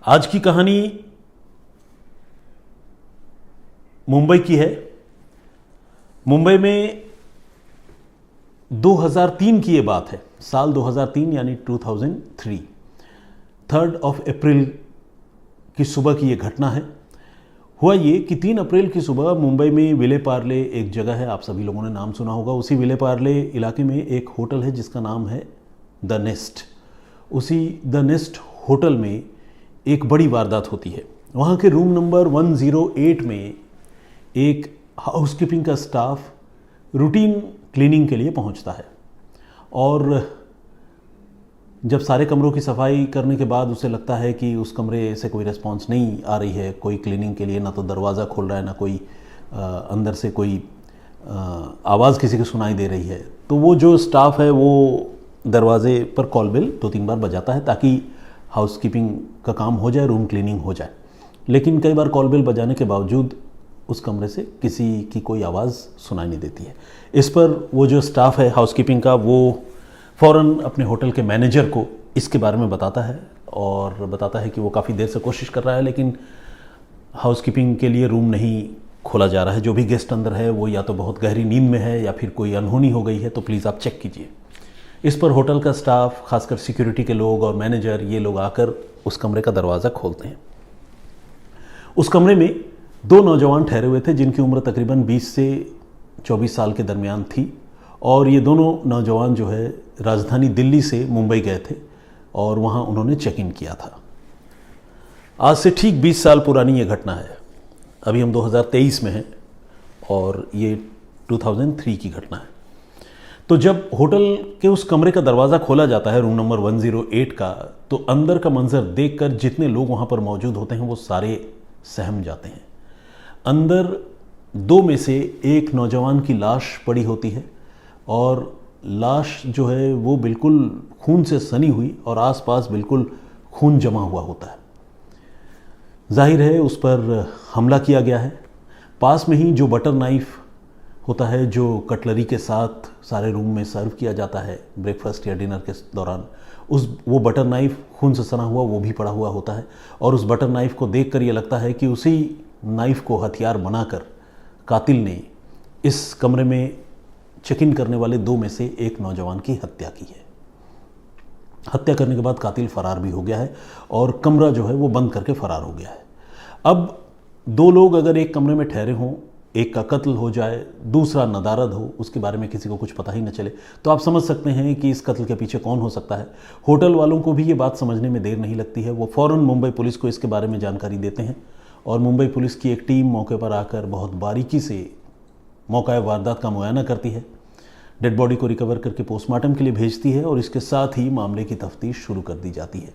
आज की कहानी मुंबई की है। मुंबई में 2003 की ये बात है। साल 2003 यानी 2003, 3 अप्रैल की सुबह की ये घटना है। हुआ ये कि 3 अप्रैल की सुबह मुंबई में विले पार्ले एक जगह है, आप सभी लोगों ने नाम सुना होगा। उसी विले पार्ले इलाके में एक होटल है जिसका नाम है द नेस्ट। उसी द नेस्ट होटल में एक बड़ी वारदात होती है। वहाँ के रूम नंबर 108 में एक हाउसकीपिंग का स्टाफ रूटीन क्लीनिंग के लिए पहुँचता है और जब सारे कमरों की सफाई करने के बाद उसे लगता है कि उस कमरे से कोई रिस्पांस नहीं आ रही है, कोई क्लीनिंग के लिए ना तो दरवाज़ा खोल रहा है, ना कोई अंदर से कोई आवाज़ किसी की सुनाई दे रही है, तो वो जो स्टाफ है वो दरवाजे पर कॉल बेल 2-3 बार बजाता है ताकि हाउसकीपिंग का काम हो जाए, रूम क्लीनिंग हो जाए। लेकिन कई बार कॉल बेल बजाने के बावजूद उस कमरे से किसी की कोई आवाज़ सुनाई नहीं देती है। इस पर वो जो स्टाफ है हाउसकीपिंग का, वो फ़ौरन अपने होटल के मैनेजर को इसके बारे में बताता है और बताता है कि वो काफ़ी देर से कोशिश कर रहा है लेकिन हाउसकीपिंग के लिए रूम नहीं खोला जा रहा है। जो भी गेस्ट अंदर है वो या तो बहुत गहरी नींद में है या फिर कोई अनहोनी हो गई है, तो प्लीज़ आप चेक कीजिए। इस पर होटल का स्टाफ, खासकर सिक्योरिटी के लोग और मैनेजर, ये लोग आकर उस कमरे का दरवाज़ा खोलते हैं। उस कमरे में 2 नौजवान ठहरे हुए थे जिनकी उम्र तकरीबन 20 से 24 साल के दरमियान थी और ये दोनों नौजवान जो है राजधानी दिल्ली से मुंबई गए थे और वहाँ उन्होंने चेक इन किया था। आज से ठीक 20 साल पुरानी ये घटना है। अभी हम 2023 में हैं और ये 2003 की घटना है। तो जब होटल के उस कमरे का दरवाज़ा खोला जाता है रूम नंबर 108 का, तो अंदर का मंजर देखकर जितने लोग वहाँ पर मौजूद होते हैं वो सारे सहम जाते हैं। अंदर 2 में से एक नौजवान की लाश पड़ी होती है और लाश जो है वो बिल्कुल खून से सनी हुई और आसपास बिल्कुल खून जमा हुआ होता है। जाहिर है उस पर हमला किया गया है। पास में ही जो बटर नाइफ़ होता है, जो कटलरी के साथ सारे रूम में सर्व किया जाता है ब्रेकफास्ट या डिनर के दौरान, वो बटर नाइफ़ खून से सना हुआ वो भी पड़ा हुआ होता है। और उस बटर नाइफ़ को देखकर ये लगता है कि उसी नाइफ़ को हथियार बनाकर कातिल ने इस कमरे में चेक इन करने वाले 2 में से एक नौजवान की हत्या की है। हत्या करने के बाद कातिल फरार भी हो गया है और कमरा जो है वो बंद करके फरार हो गया है। अब 2 लोग अगर एक कमरे में ठहरे हों, एक का कत्ल हो जाए, दूसरा नदारद हो, उसके बारे में किसी को कुछ पता ही न चले, तो आप समझ सकते हैं कि इस कत्ल के पीछे कौन हो सकता है। होटल वालों को भी ये बात समझने में देर नहीं लगती है। वो फ़ौरन मुंबई पुलिस को इसके बारे में जानकारी देते हैं और मुंबई पुलिस की एक टीम मौके पर आकर बहुत बारीकी से मौका वारदात का मुआयना करती है, डेड बॉडी को रिकवर करके पोस्टमार्टम के लिए भेजती है और इसके साथ ही मामले की तफ्तीश शुरू कर दी जाती है।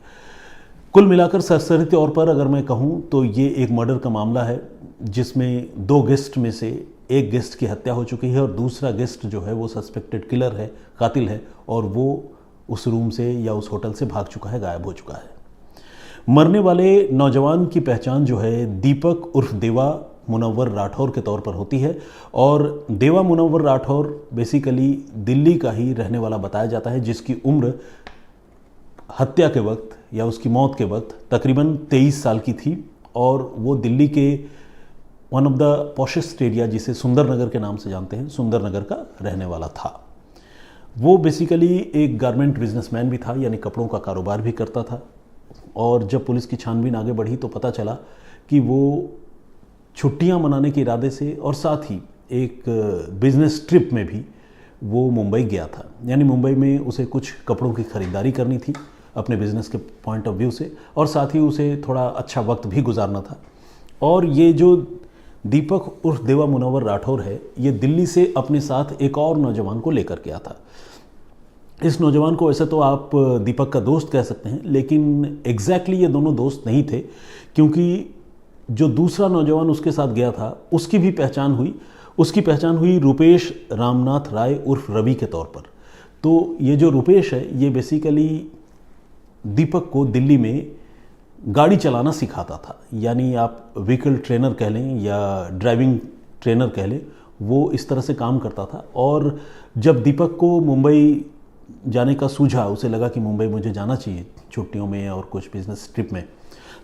कुल मिलाकर सरसरी तौर पर अगर मैं कहूँ तो ये एक मर्डर का मामला है जिसमें 2 गेस्ट में से एक गेस्ट की हत्या हो चुकी है और दूसरा गेस्ट जो है वो सस्पेक्टेड किलर है, कातिल है, और वो उस रूम से या उस होटल से भाग चुका है, गायब हो चुका है। मरने वाले नौजवान की पहचान जो है दीपक उर्फ देवा मुनव्वर राठौर के तौर पर होती है और देवा मुनव्वर राठौर बेसिकली दिल्ली का ही रहने वाला बताया जाता है, जिसकी उम्र हत्या के वक्त या उसकी मौत के वक्त तकरीबन 23 साल की थी और वो दिल्ली के one of the poshest area जिसे सुंदर नगर के नाम से जानते हैं, सुंदर नगर का रहने वाला था। वो बेसिकली एक गारमेंट बिजनेसमैन भी था, यानी कपड़ों का कारोबार भी करता था। और जब पुलिस की छानबीन आगे बढ़ी तो पता चला कि वो छुट्टियां मनाने के इरादे से और साथ ही एक बिजनेस ट्रिप में भी वो मुंबई गया था। यानी मुंबई में उसे कुछ कपड़ों की ख़रीदारी करनी थी अपने बिज़नेस के पॉइंट ऑफ व्यू से और साथ ही उसे थोड़ा अच्छा वक्त भी गुजारना था। और ये जो दीपक उर्फ देवा मुनव्वर राठौर है, ये दिल्ली से अपने साथ एक और नौजवान को लेकर गया था। इस नौजवान को वैसे तो आप दीपक का दोस्त कह सकते हैं, लेकिन एग्जैक्टली ये दोनों दोस्त नहीं थे, क्योंकि जो दूसरा नौजवान उसके साथ गया था उसकी भी पहचान हुई। उसकी पहचान हुई रुपेश रामनाथ राय उर्फ रवि के तौर पर। तो ये जो रुपेश है ये बेसिकली दीपक को दिल्ली में गाड़ी चलाना सिखाता था, यानी आप व्हीकल ट्रेनर कह लें या ड्राइविंग ट्रेनर कह लें, वो इस तरह से काम करता था। और जब दीपक को मुंबई जाने का सूझा, उसे लगा कि मुंबई मुझे जाना चाहिए छुट्टियों में और कुछ बिजनेस ट्रिप में,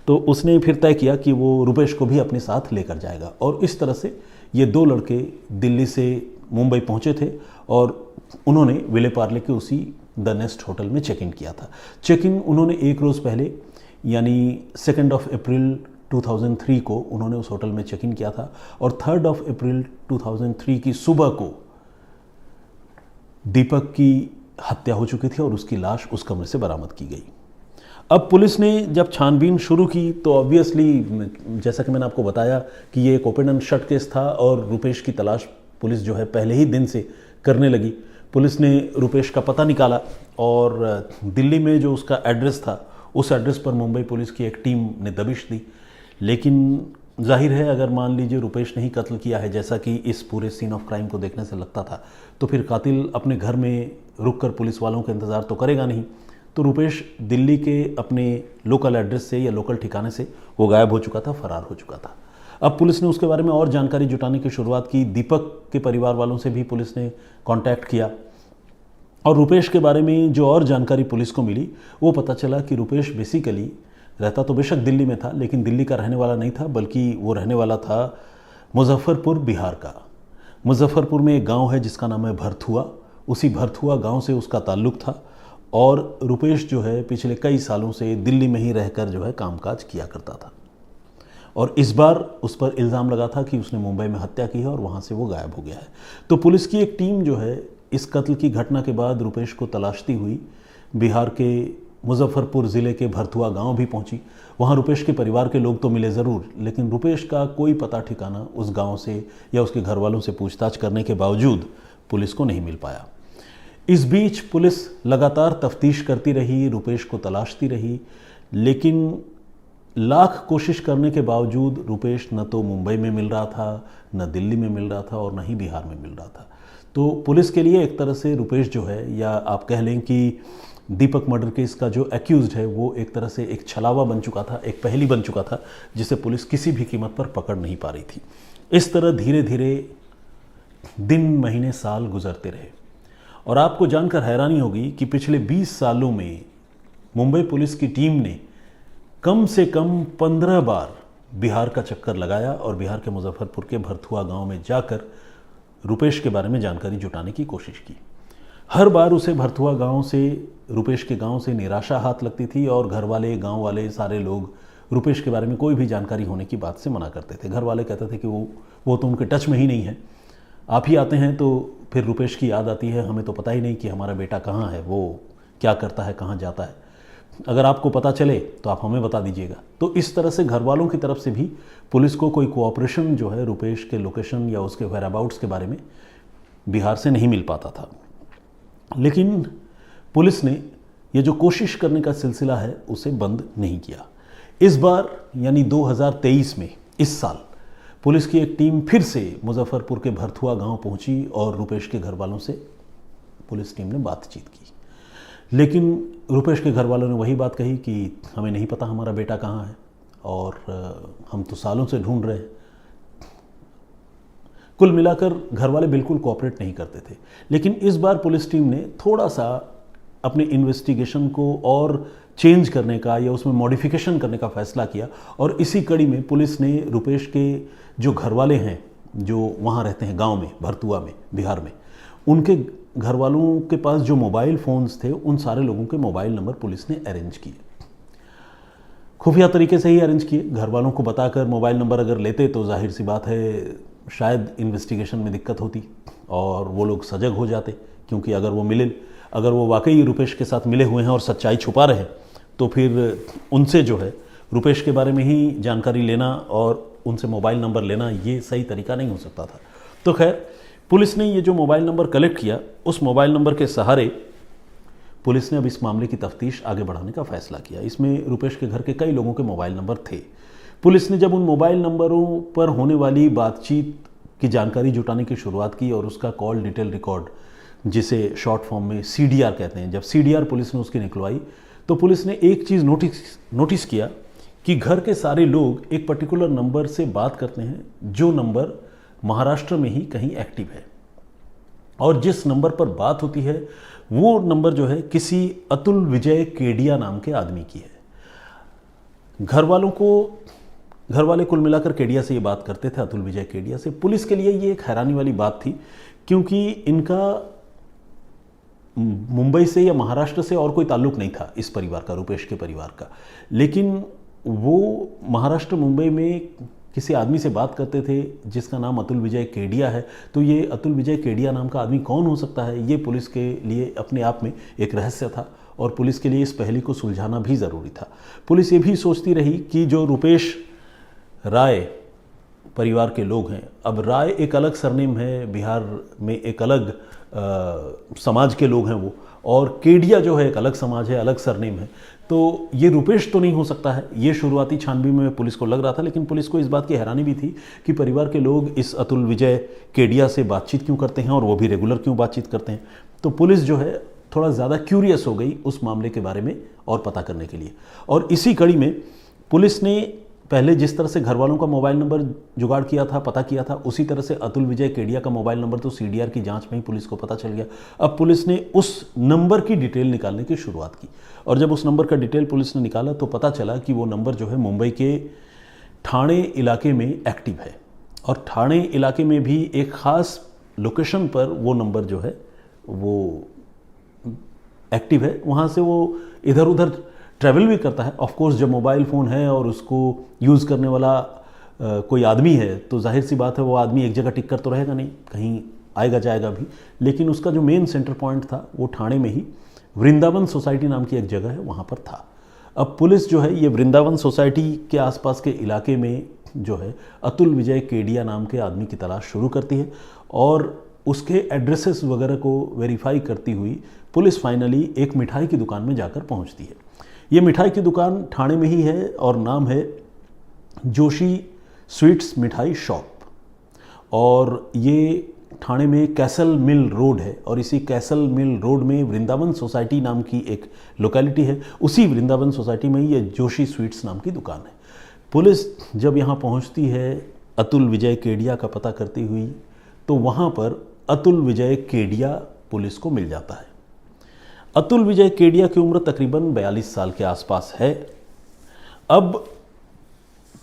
तो उसने फिर तय किया कि वो रुपेश को भी अपने साथ लेकर जाएगा। और इस तरह से ये दो लड़के दिल्ली से मुंबई पहुंचे थे और उन्होंने विले पार्ले के उसी द नेस्ट होटल में चेक इन किया था। चेक इन उन्होंने एक रोज़ पहले यानी 2 अप्रैल 2003 को उन्होंने उस होटल में चेक इन किया था और 3 अप्रैल 2003 की सुबह को दीपक की हत्या हो चुकी थी और उसकी लाश उस कमरे से बरामद की गई। अब पुलिस ने जब छानबीन शुरू की तो ऑब्वियसली, जैसा कि मैंने आपको बताया कि ये एक ओपन एंड शट केस था और रुपेश की तलाश पुलिस जो है पहले ही दिन से करने लगी। पुलिस ने रुपेश का पता निकाला और दिल्ली में जो उसका एड्रेस था उस एड्रेस पर मुंबई पुलिस की एक टीम ने दबिश दी। लेकिन जाहिर है, अगर मान लीजिए रुपेश ने ही कत्ल किया है जैसा कि इस पूरे सीन ऑफ क्राइम को देखने से लगता था, तो फिर कातिल अपने घर में रुककर पुलिस वालों का इंतज़ार तो करेगा नहीं। तो रुपेश दिल्ली के अपने लोकल एड्रेस से या लोकल ठिकाने से वो गायब हो चुका था, फरार हो चुका था। अब पुलिस ने उसके बारे में और जानकारी जुटाने की शुरुआत की। दीपक के परिवार वालों से भी पुलिस ने कांटेक्ट किया और रुपेश के बारे में जो और जानकारी पुलिस को मिली वो पता चला कि रुपेश बेसिकली रहता तो बेशक दिल्ली में था, लेकिन दिल्ली का रहने वाला नहीं था, बल्कि वो रहने वाला था मुजफ्फरपुर, बिहार का। मुजफ्फरपुर में एक गांव है जिसका नाम है भरथुआ। उसी भरथुआ गांव से उसका ताल्लुक़ था और रुपेश जो है पिछले कई सालों से दिल्ली में ही रहकर जो है कामकाज किया करता था। और इस बार उस पर इल्ज़ाम लगा था कि उसने मुंबई में हत्या की है और वहाँ से वो गायब हो गया है। तो पुलिस की एक टीम जो है इस कत्ल की घटना के बाद रुपेश को तलाशती हुई बिहार के मुजफ्फरपुर ज़िले के भरथुआ गांव भी पहुंची। वहां रुपेश के परिवार के लोग तो मिले ज़रूर, लेकिन रुपेश का कोई पता ठिकाना उस गांव से या उसके घर वालों से पूछताछ करने के बावजूद पुलिस को नहीं मिल पाया। इस बीच पुलिस लगातार तफ्तीश करती रही, रुपेश को तलाशती रही, लेकिन लाख कोशिश करने के बावजूद रुपेश न तो मुंबई में मिल रहा था, न दिल्ली में मिल रहा था और न ही बिहार में मिल रहा था। तो पुलिस के लिए एक तरह से रुपेश जो है, या आप कह लें कि दीपक मर्डर केस का जो एक्यूज्ड है, वो एक तरह से एक छलावा बन चुका था, एक पहेली बन चुका था जिसे पुलिस किसी भी कीमत पर पकड़ नहीं पा रही थी। इस तरह धीरे धीरे दिन, महीने, साल गुजरते रहे और आपको जानकर हैरानी होगी कि पिछले 20 सालों में मुंबई पुलिस की टीम ने कम से कम 15 बार बिहार का चक्कर लगाया और बिहार के मुजफ्फरपुर के भरथुआ गांव में जाकर रुपेश के बारे में जानकारी जुटाने की कोशिश की। हर बार उसे भरथुआ गांव से, रुपेश के गांव से निराशा हाथ लगती थी और घर वाले, गांव वाले सारे लोग रुपेश के बारे में कोई भी जानकारी होने की बात से मना करते थे। घर वाले कहते थे कि वो तो उनके टच में ही नहीं है, आप ही आते हैं तो फिर रुपेश की याद आती है, हमें तो पता ही नहीं कि हमारा बेटा कहाँ है, वो क्या करता है, कहाँ जाता है, अगर आपको पता चले तो आप हमें बता दीजिएगा। तो इस तरह से घर वालों की तरफ से भी पुलिस को कोई कोऑपरेशन जो है रुपेश के लोकेशन या उसके वेयरअबाउट्स के बारे में बिहार से नहीं मिल पाता था। लेकिन पुलिस ने ये जो कोशिश करने का सिलसिला है उसे बंद नहीं किया। इस बार यानी 2023 में, इस साल, पुलिस की एक टीम फिर से मुजफ्फरपुर के भरथुआ गांव पहुंची और रुपेश के घर वालों से पुलिस टीम ने बातचीत की। लेकिन रुपेश के घर वालों ने वही बात कही कि हमें नहीं पता हमारा बेटा कहाँ है और हम तो सालों से ढूंढ रहे हैं। कुल मिलाकर घर वाले बिल्कुल कोऑपरेट नहीं करते थे। लेकिन इस बार पुलिस टीम ने थोड़ा सा अपने इन्वेस्टिगेशन को और चेंज करने का या उसमें मॉडिफिकेशन करने का फैसला किया और इसी कड़ी में पुलिस ने रुपेश के जो घर वाले हैं, जो वहाँ रहते हैं गांव में, भरथुआ में, बिहार में, उनके घर वालों के पास जो मोबाइल फ़ोन्स थे उन सारे लोगों के मोबाइल नंबर पुलिस ने अरेंज किए, खुफिया तरीके से ही अरेंज किए। घर वालों को बताकर मोबाइल नंबर अगर लेते तो जाहिर सी बात है शायद इन्वेस्टिगेशन में दिक्कत होती और वो लोग सजग हो जाते, क्योंकि अगर वो वाकई रुपेश के साथ मिले हुए हैं और सच्चाई छुपा रहे तो फिर उनसे जो है रुपेश के बारे में ही जानकारी लेना और उनसे मोबाइल नंबर लेना ये सही तरीका नहीं हो सकता था। तो खैर, पुलिस ने ये जो मोबाइल नंबर कलेक्ट किया, उस मोबाइल नंबर के सहारे पुलिस ने अब इस मामले की तफ्तीश आगे बढ़ाने का फैसला किया। इसमें रुपेश के घर के कई लोगों के मोबाइल नंबर थे। पुलिस ने जब उन मोबाइल नंबरों पर होने वाली बातचीत की जानकारी जुटाने की शुरुआत की और उसका कॉल डिटेल रिकॉर्ड, जिसे शॉर्ट फॉर्म में CDR कहते हैं, जब CDR पुलिस ने उसकी निकलवाई तो पुलिस ने एक चीज़ नोटिस किया कि घर के सारे लोग एक पर्टिकुलर नंबर से बात करते हैं जो नंबर महाराष्ट्र में ही कहीं एक्टिव है। और जिस नंबर पर बात होती है वो नंबर जो है किसी अतुल विजय केडिया नाम के आदमी की है। घर वाले कुल मिलाकर केडिया से ये बात करते थे, अतुल विजय केडिया से। पुलिस के लिए ये एक हैरानी वाली बात थी, क्योंकि इनका मुंबई से या महाराष्ट्र से और कोई ताल्लुक नहीं था इस परिवार का, रुपेश के परिवार का। लेकिन वो महाराष्ट्र मुंबई में किसी आदमी से बात करते थे जिसका नाम अतुल विजय केडिया है। तो ये अतुल विजय केडिया नाम का आदमी कौन हो सकता है, ये पुलिस के लिए अपने आप में एक रहस्य था और पुलिस के लिए इस पहेली को सुलझाना भी ज़रूरी था। पुलिस ये भी सोचती रही कि जो रुपेश राय परिवार के लोग हैं, अब राय एक अलग सरनेम है, बिहार में एक अलग समाज के लोग हैं वो, और केडिया जो है एक अलग समाज है, अलग सरनेम है, तो ये रुपेश तो नहीं हो सकता है। ये शुरुआती छानबीन में पुलिस को लग रहा था, लेकिन पुलिस को इस बात की हैरानी भी थी कि परिवार के लोग इस अतुल विजय केडिया से बातचीत क्यों करते हैं और वो भी रेगुलर क्यों बातचीत करते हैं। तो पुलिस जो है थोड़ा ज़्यादा क्यूरियस हो गई उस मामले के बारे में और पता करने के लिए। और इसी कड़ी में पुलिस ने पहले जिस तरह से घर वालों का मोबाइल नंबर जुगाड़ किया था, पता किया था, उसी तरह से अतुल विजय केडिया का मोबाइल नंबर तो सीडीआर की जांच में ही पुलिस को पता चल गया। अब पुलिस ने उस नंबर की डिटेल निकालने की शुरुआत की, और जब उस नंबर का डिटेल पुलिस ने निकाला तो पता चला कि वो नंबर जो है मुंबई के ठाणे इलाके में एक्टिव है, और ठाणे इलाके में भी एक ख़ास लोकेशन पर वो नंबर जो है वो एक्टिव है। वहाँ से वो इधर उधर ट्रैवल भी करता है। ऑफ कोर्स जब मोबाइल फ़ोन है और उसको यूज़ करने वाला कोई आदमी है तो जाहिर सी बात है वो आदमी एक जगह टिक कर तो रहेगा नहीं, कहीं आएगा जाएगा भी। लेकिन उसका जो मेन सेंटर पॉइंट था वो ठाणे में ही वृंदावन सोसाइटी नाम की एक जगह है, वहाँ पर था। अब पुलिस जो है ये वृंदावन सोसाइटी के आसपास के इलाके में जो है अतुल विजय केडिया नाम के आदमी की तलाश शुरू करती है, और उसके एड्रेसेस वगैरह को वेरीफाई करती हुई पुलिस फाइनली एक मिठाई की दुकान में जाकर पहुंचती है। ये मिठाई की दुकान ठाणे में ही है और नाम है जोशी स्वीट्स मिठाई शॉप, और ये ठाणे में कैसल मिल रोड है, और इसी कैसल मिल रोड में वृंदावन सोसाइटी नाम की एक लोकेलिटी है। उसी वृंदावन सोसाइटी में ही ये जोशी स्वीट्स नाम की दुकान है। पुलिस जब यहाँ पहुँचती है अतुल विजय केडिया का पता करती हुई, तो वहाँ पर अतुल विजय केडिया पुलिस को मिल जाता है। अतुल विजय केडिया की उम्र तकरीबन 42 साल के आसपास है। अब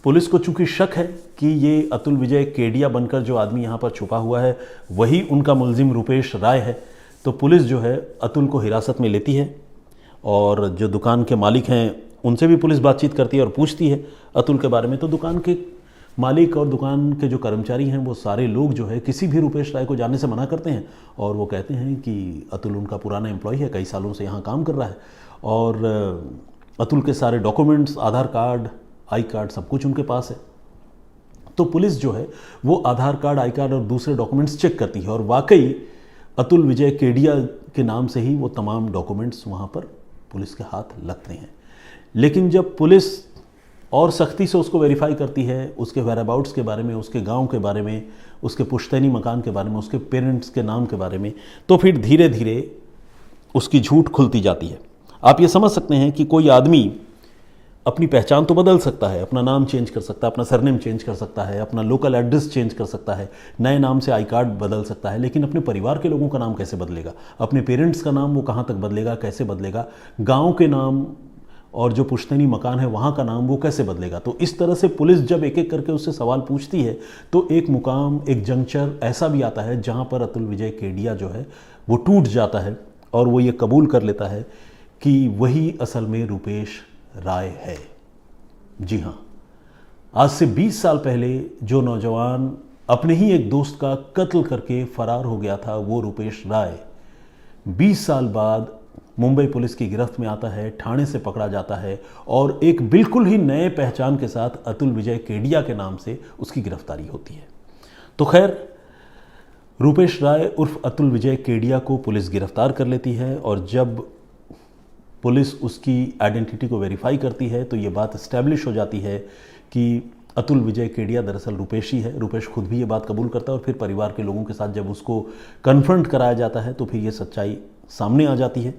पुलिस को चूंकि शक है कि ये अतुल विजय केडिया बनकर जो आदमी यहाँ पर छुपा हुआ है वही उनका मुलजिम रुपेश राय है, तो पुलिस जो है अतुल को हिरासत में लेती है, और जो दुकान के मालिक हैं उनसे भी पुलिस बातचीत करती है और पूछती है अतुल के बारे में। तो दुकान के मालिक और दुकान के जो कर्मचारी हैं वो सारे लोग जो है किसी भी रुपेश राय को जानने से मना करते हैं, और वो कहते हैं कि अतुल उनका पुराना एम्प्लॉय है, कई सालों से यहाँ काम कर रहा है, और अतुल के सारे documents, Aadhaar card, I card, सब कुछ उनके पास है। तो पुलिस जो है वो आधार कार्ड, आई कार्ड और दूसरे डॉक्यूमेंट्स चेक करती है, और वाकई अतुल विजय केडिया के नाम से ही वो तमाम डॉक्यूमेंट्स वहाँ पर पुलिस के हाथ लगते हैं। लेकिन जब पुलिस और सख्ती से उसको वेरीफाई करती है, उसके वेराबाउट्स के बारे में, उसके गांव के बारे में, उसके पुश्तैनी मकान के बारे में, उसके पेरेंट्स के नाम के बारे में, तो फिर धीरे धीरे उसकी झूठ खुलती जाती है। आप ये समझ सकते हैं कि कोई आदमी अपनी पहचान तो बदल सकता है, अपना नाम चेंज कर सकता है, अपना सरनेम चेंज कर सकता है, अपना लोकल एड्रेस चेंज कर सकता है, नए नाम से आई कार्ड बदल सकता है, लेकिन अपने परिवार के लोगों का नाम कैसे बदलेगा? अपने पेरेंट्स का नाम वो कहाँ तक बदलेगा, कैसे बदलेगा? गाँव के नाम और जो पुश्तैनी मकान है वहाँ का नाम वो कैसे बदलेगा? तो इस तरह से पुलिस जब एक एक करके उससे सवाल पूछती है तो एक मुकाम, एक जंक्चर ऐसा भी आता है जहाँ पर अतुल विजय केडिया जो है वो टूट जाता है, और वो ये कबूल कर लेता है कि वही असल में रुपेश राय है। जी हाँ, आज से 20 साल पहले जो नौजवान अपने ही एक दोस्त का कत्ल करके फरार हो गया था वो रुपेश राय 20 साल बाद मुंबई पुलिस की गिरफ्त में आता है, ठाणे से पकड़ा जाता है, और एक बिल्कुल ही नए पहचान के साथ अतुल विजय केडिया के नाम से उसकी गिरफ्तारी होती है। तो खैर, रुपेश राय उर्फ अतुल विजय केडिया को पुलिस गिरफ्तार कर लेती है, और जब पुलिस उसकी आइडेंटिटी को वेरीफाई करती है तो ये बात इस्टेब्लिश हो जाती है कि अतुल विजय केडिया दरअसल रुपेश ही है। रुपेश खुद भी ये बात कबूल करता है, और फिर परिवार के लोगों के साथ जब उसको कन्फ्रंट कराया जाता है तो फिर ये सच्चाई सामने आ जाती है,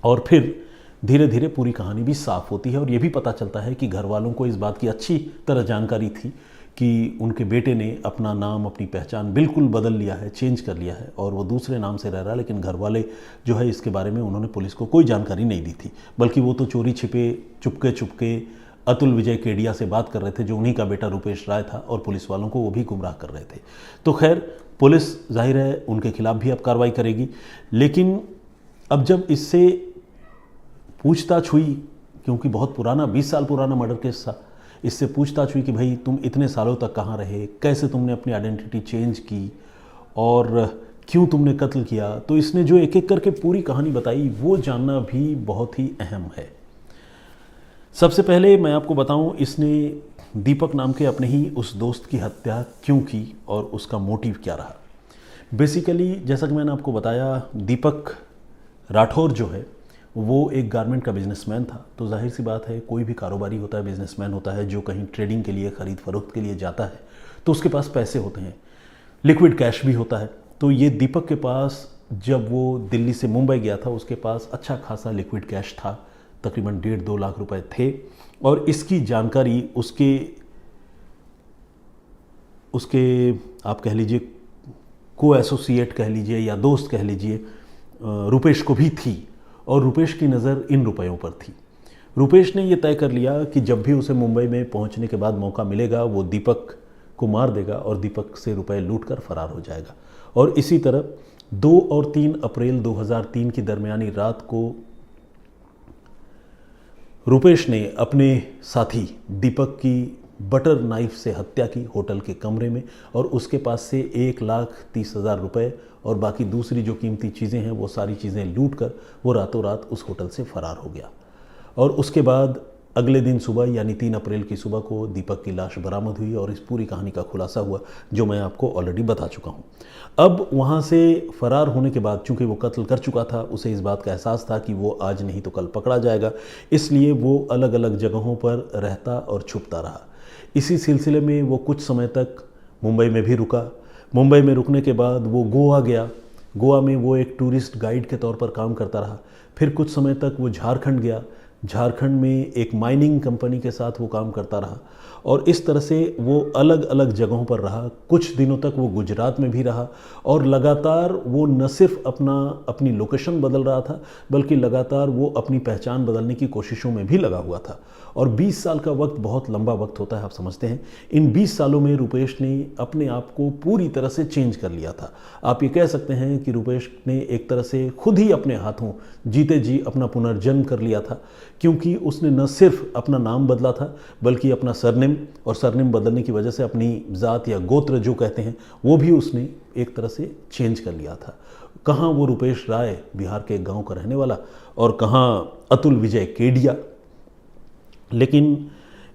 और फिर धीरे धीरे पूरी कहानी भी साफ होती है। और ये भी पता चलता है कि घर वालों को इस बात की अच्छी तरह जानकारी थी कि उनके बेटे ने अपना नाम, अपनी पहचान बिल्कुल बदल लिया है, चेंज कर लिया है और वो दूसरे नाम से रह रहा है। लेकिन घर वाले जो है इसके बारे में उन्होंने पुलिस को कोई जानकारी नहीं दी थी, बल्कि वो तो चोरी छिपे चुपके अतुल विजय केडिया से बात कर रहे थे, जो उन्हीं का बेटा रुपेश राय था, और पुलिस वालों को वो भी गुमराह कर रहे थे। तो खैर, पुलिस जाहिर है उनके खिलाफ भी अब कार्रवाई करेगी। लेकिन अब जब इससे पूछताछ हुई, क्योंकि बहुत पुराना 20 साल पुराना मर्डर केस था, इससे पूछताछ हुई कि भाई तुम इतने सालों तक कहाँ रहे, कैसे तुमने अपनी आइडेंटिटी चेंज की और क्यों तुमने कत्ल किया। तो इसने जो एक एक करके पूरी कहानी बताई, वो जानना भी बहुत ही अहम है। सबसे पहले मैं आपको बताऊं, इसने दीपक नाम के अपने ही उस दोस्त की हत्या क्यों की और उसका मोटिव क्या रहा। बेसिकली जैसा कि मैंने आपको बताया, दीपक राठौर जो है वो एक गारमेंट का बिजनेसमैन था। तो जाहिर सी बात है, कोई भी कारोबारी होता है, बिजनेसमैन होता है, जो कहीं ट्रेडिंग के लिए, ख़रीद फरोख्त के लिए जाता है, तो उसके पास पैसे होते हैं, लिक्विड कैश भी होता है। तो ये दीपक के पास, जब वो दिल्ली से मुंबई गया था, उसके पास अच्छा खासा लिक्विड कैश था, तकरीबन 1.5-2 लाख रुपए थे। और इसकी जानकारी उसके आप कह लीजिए को एसोसिएट कह लीजिए या दोस्त कह लीजिए, रुपेश को भी थी। और रुपेश की नज़र इन रुपयों पर थी। रुपेश ने यह तय कर लिया कि जब भी उसे मुंबई में पहुंचने के बाद मौका मिलेगा, वो दीपक को मार देगा और दीपक से रुपए लूटकर फरार हो जाएगा। और इसी तरह 2 और 3 अप्रैल 2003 की दरमियानी रात को रुपेश ने अपने साथी दीपक की बटर नाइफ से हत्या की होटल के कमरे में, और उसके पास से 1,30,000 रुपये और बाकी दूसरी जो कीमती चीज़ें हैं वो सारी चीज़ें लूट कर वो रातों रात उस होटल से फरार हो गया। और उसके बाद अगले दिन सुबह यानी 3 अप्रैल की सुबह को दीपक की लाश बरामद हुई और इस पूरी कहानी का खुलासा हुआ, जो मैं आपको ऑलरेडी बता चुका हूँ। अब वहाँ से फरार होने के बाद, चूँकि वो कत्ल कर चुका था, उसे इस बात का एहसास था कि वो आज नहीं तो कल पकड़ा जाएगा, इसलिए वो अलग अलग जगहों पर रहता और छुपता रहा। इसी सिलसिले में वो कुछ समय तक मुंबई में भी रुका। मुंबई में रुकने के बाद वो गोवा गया। गोवा में वो एक टूरिस्ट गाइड के तौर पर काम करता रहा। फिर कुछ समय तक वो झारखंड गया। झारखंड में एक माइनिंग कंपनी के साथ वो काम करता रहा और इस तरह से वो अलग अलग जगहों पर रहा। कुछ दिनों तक वो गुजरात में भी रहा और लगातार वो न सिर्फ अपनी लोकेशन बदल रहा था, बल्कि लगातार वो अपनी पहचान बदलने की कोशिशों में भी लगा हुआ था। और 20 साल का वक्त बहुत लंबा वक्त होता है, आप समझते हैं। इन 20 सालों में रुपेश ने अपने आप को पूरी तरह से चेंज कर लिया था। आप ये कह सकते हैं कि रुपेश ने एक तरह से खुद ही अपने हाथों जीते जी अपना पुनर्जन्म कर लिया था, क्योंकि उसने न सिर्फ अपना नाम बदला था, बल्कि अपना सरनेम, और सरनेम बदलने की वजह से अपनी ज़ात या गोत्र जो कहते हैं वो भी उसने एक तरह से चेंज कर लिया था। कहाँ वो रुपेश राय, बिहार के एक गाँव का रहने वाला, और कहाँ अतुल विजय केडिया। लेकिन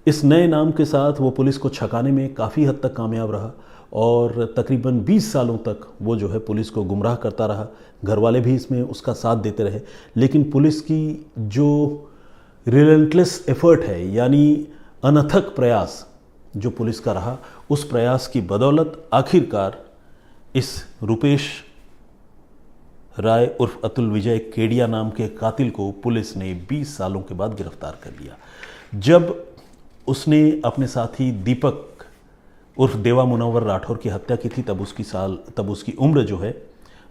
इस नए नाम के साथ वो पुलिस को छकाने में काफ़ी हद तक कामयाब रहा और तकरीबन 20 सालों तक वो जो है पुलिस को गुमराह करता रहा। घर वाले भी इसमें उसका साथ देते रहे, लेकिन पुलिस की जो रिलेंटलेस एफर्ट है, यानी अनथक प्रयास जो पुलिस का रहा, उस प्रयास की बदौलत आखिरकार इस रुपेश राय उर्फ अतुल विजय केडिया नाम के कातिल को पुलिस ने 20 सालों के बाद गिरफ्तार कर लिया। जब उसने अपने साथी दीपक उर्फ देवा मुनव्वर राठौर की हत्या की थी, तब उसकी उम्र जो है,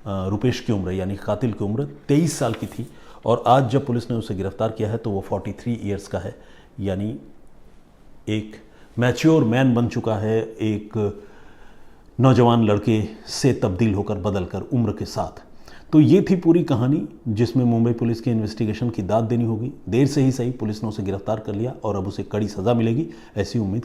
रुपेश की उम्र यानी कातिल की उम्र 23 साल की थी। और आज जब पुलिस ने उसे गिरफ्तार किया है तो वो 43 ईयर्स का है, यानी एक मैच्योर मैन बन चुका है, एक नौजवान लड़के से तब्दील होकर बदलकर उम्र के साथ। तो ये थी पूरी कहानी, जिसमें मुंबई पुलिस की इन्वेस्टिगेशन की दाद देनी होगी। देर से ही सही पुलिस ने उसे गिरफ्तार कर लिया और अब उसे कड़ी सज़ा मिलेगी, ऐसी उम्मीद की